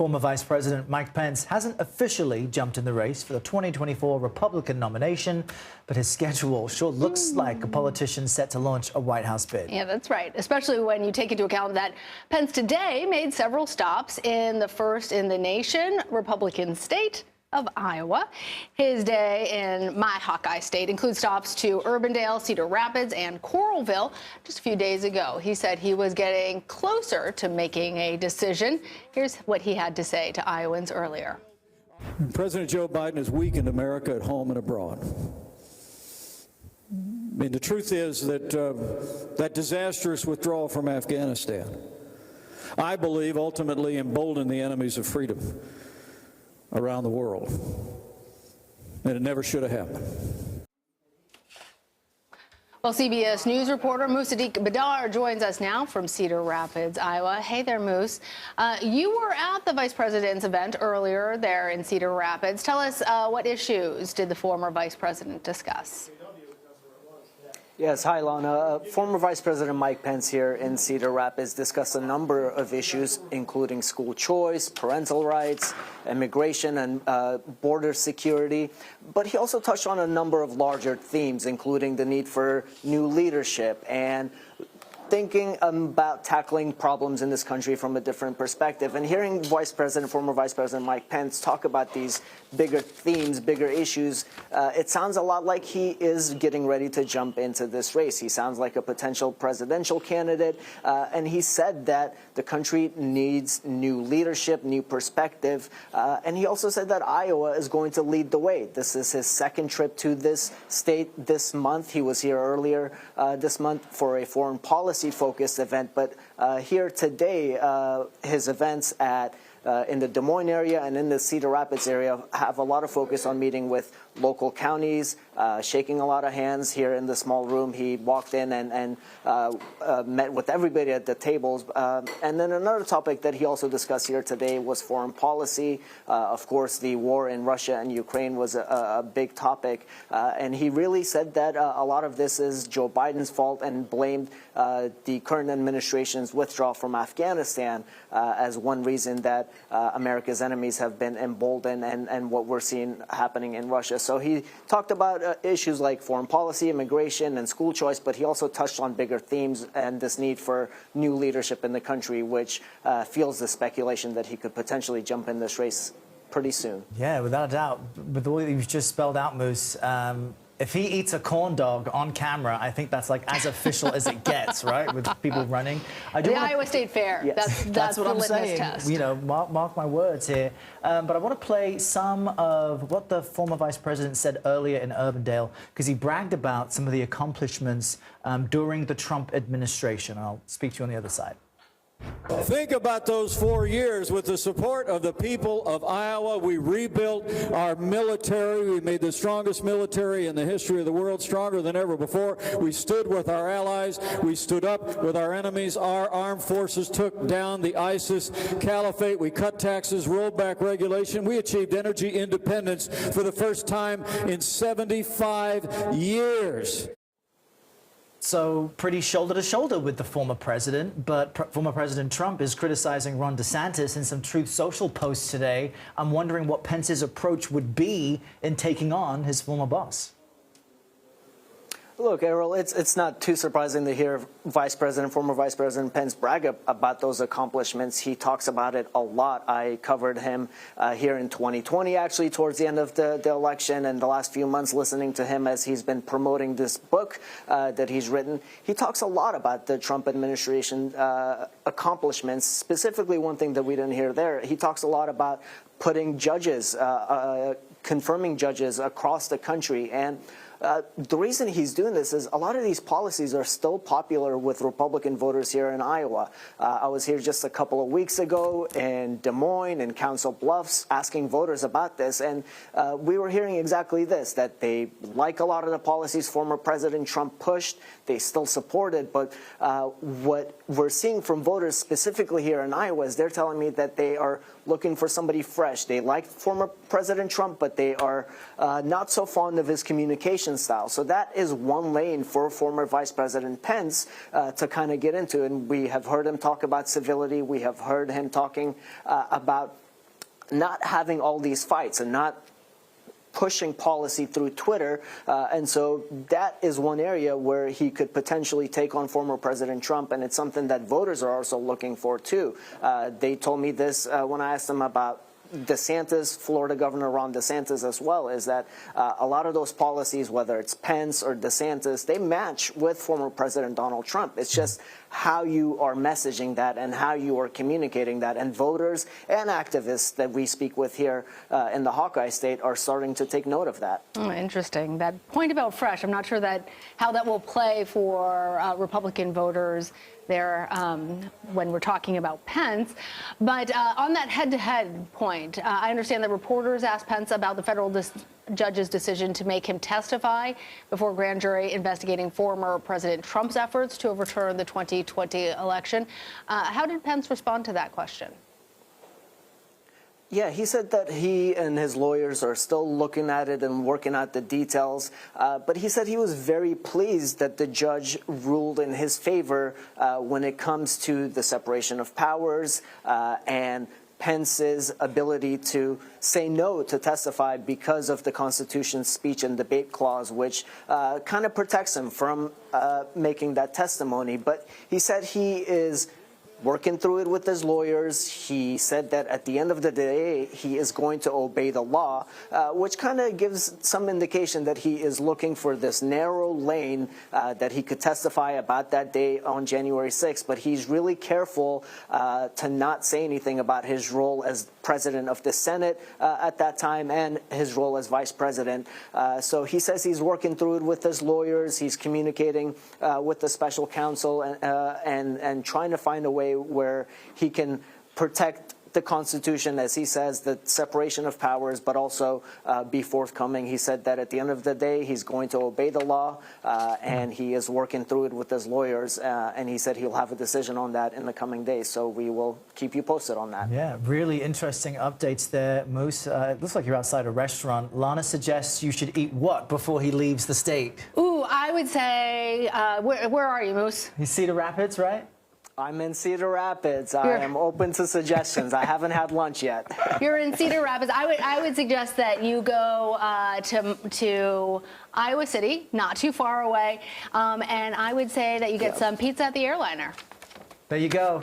Former Vice President Mike Pence hasn't officially jumped in the race for the 2024 Republican nomination, but his schedule sure looks like a politician set to launch a White House bid. Yeah, that's right, especially when you take into account that Pence today made several stops in the first in the nation Republican state of Iowa. His day in my Hawkeye state includes stops to Urbandale, Cedar Rapids, and Coralville. Just a few days ago, he said he was getting closer to making a decision. Here's what he had to say to Iowans earlier. President Joe Biden has weakened America at home and abroad. I mean, the truth is that that disastrous withdrawal from Afghanistan, I believe, ultimately emboldened the enemies of freedom around the world, and it never should have happened. Well, CBS News reporter Musadiq Bidar joins us now from Cedar Rapids, Iowa. Hey there, Moose. You were at the vice president's event earlier there in Cedar Rapids. Tell us what issues did the former vice president discuss? Yes, hi, Lana. Former Vice President Mike Pence here in Cedar Rapids discussed a number of issues, including school choice, parental rights, immigration, and border security. But he also touched on a number of larger themes, including the need for new leadership and thinking about tackling problems in this country from a different perspective. And hearing former Vice President Mike Pence talk about these bigger themes, bigger issues, it sounds a lot like he is getting ready to jump into this race. He sounds like a potential presidential candidate. And he said that the country needs new leadership, new perspective. And he also said that Iowa is going to lead the way. This is his second trip to this state this month. He was here earlier this month for a foreign policy-focused event, but here today, his events in the Des Moines area and in the Cedar Rapids area have a lot of focus on meeting with local counties, shaking a lot of hands here in the small room. He walked in and met with everybody at the tables. And then another topic that he also discussed here today was foreign policy. Of course, the war in Russia and Ukraine was a big topic. And he really said that a lot of this is Joe Biden's fault and blamed the current administration's withdrawal from Afghanistan as one reason that America's enemies have been emboldened and what we're seeing happening in Russia. So he talked about issues like foreign policy, immigration, and school choice, but he also touched on bigger themes and this need for new leadership in the country, which fuels the speculation that he could potentially jump in this race pretty soon. Yeah, without a doubt. With the way that you've just spelled out, Moose, if he eats a corn dog on camera, I think that's like as official as it gets, right? With people running. The Iowa State Fair. Yes. That's what the I'm litmus saying. test. You know, mark my words here. But I want to play some of what the former vice president said earlier in Urbandale, because he bragged about some of the accomplishments during the Trump administration. I'll speak to you on the other side. Think about those 4 years. With the support of the people of Iowa, we rebuilt our military. We made the strongest military in the history of the world, stronger than ever before. We stood with our allies. We stood up with our enemies. Our armed forces took down the ISIS caliphate. We cut taxes, rolled back regulation. We achieved energy independence for the first time in 75 years. So pretty shoulder to shoulder with the former president, but former President Trump is criticizing Ron DeSantis in some Truth Social posts today. I'm wondering what Pence's approach would be in taking on his former boss. Look, Errol, it's not too surprising to hear former Vice President Pence brag about those accomplishments. He talks about it a lot. I covered him here in 2020, actually, towards the end of the election, and the last few months listening to him as he's been promoting this book that he's written. He talks a lot about the Trump administration accomplishments. Specifically, one thing that we didn't hear there, he talks a lot about putting judges, confirming judges across the country. And the reason he's doing this is a lot of these policies are still popular with Republican voters here in Iowa. I was here just a couple of weeks ago in Des Moines and Council Bluffs asking voters about this, and we were hearing exactly this, that they like a lot of the policies former President Trump pushed, they still support it, but what we're seeing from voters specifically here in Iowa is they're telling me that they are looking for somebody fresh. They like former President Trump, but they are not so fond of his communication style. So that is one lane for former Vice President Pence to kind of get into. And we have heard him talk about civility. We have heard him talking about not having all these fights and not pushing policy through Twitter. And so that is one area where he could potentially take on former President Trump. And it's something that voters are also looking for, too. They told me this when I asked them about DeSantis, Florida Governor Ron DeSantis as well, is that a lot of those policies, whether it's Pence or DeSantis, they match with former President Donald Trump. It's just how you are messaging that and how you are communicating that. And voters and activists that we speak with here in the Hawkeye State are starting to take note of that. Oh, interesting. That point about fresh, I'm not sure that how that will play for Republican voters there when we're talking about Pence. But on that head-to-head point, I understand that reporters asked Pence about the federal judge's decision to make him testify before a grand jury investigating former President Trump's efforts to overturn the 2020 election. How did Pence respond to that question? Yeah, he said that he and his lawyers are still looking at it and working out the details. But he said he was very pleased that the judge ruled in his favor when it comes to the separation of powers and Pence's ability to say no to testify because of the Constitution's speech and debate clause, which kind of protects him from making that testimony. But he said he is working through it with his lawyers. He said that at the end of the day, he is going to obey the law, which kind of gives some indication that he is looking for this narrow lane that he could testify about that day on January 6th. But he's really careful to not say anything about his role as president of the Senate at that time and his role as vice president. So he says he's working through it with his lawyers. He's communicating with the special counsel and trying to find a way where he can protect the Constitution, as he says, the separation of powers, but also be forthcoming. He said that at the end of the day, he's going to obey the law, and he is working through it with his lawyers, and he said he'll have a decision on that in the coming days. So we will keep you posted on that. Yeah, really interesting updates there, Moose. It looks like you're outside a restaurant. Lana suggests you should eat what before he leaves the state? Ooh, I would say, where are you, Moose? He's Cedar Rapids, right? I'm in Cedar Rapids. I am open to suggestions. I haven't had lunch yet. You're in Cedar Rapids. I would suggest that you go to Iowa City, not too far away, and I would say that you get some pizza at the airliner. There you go.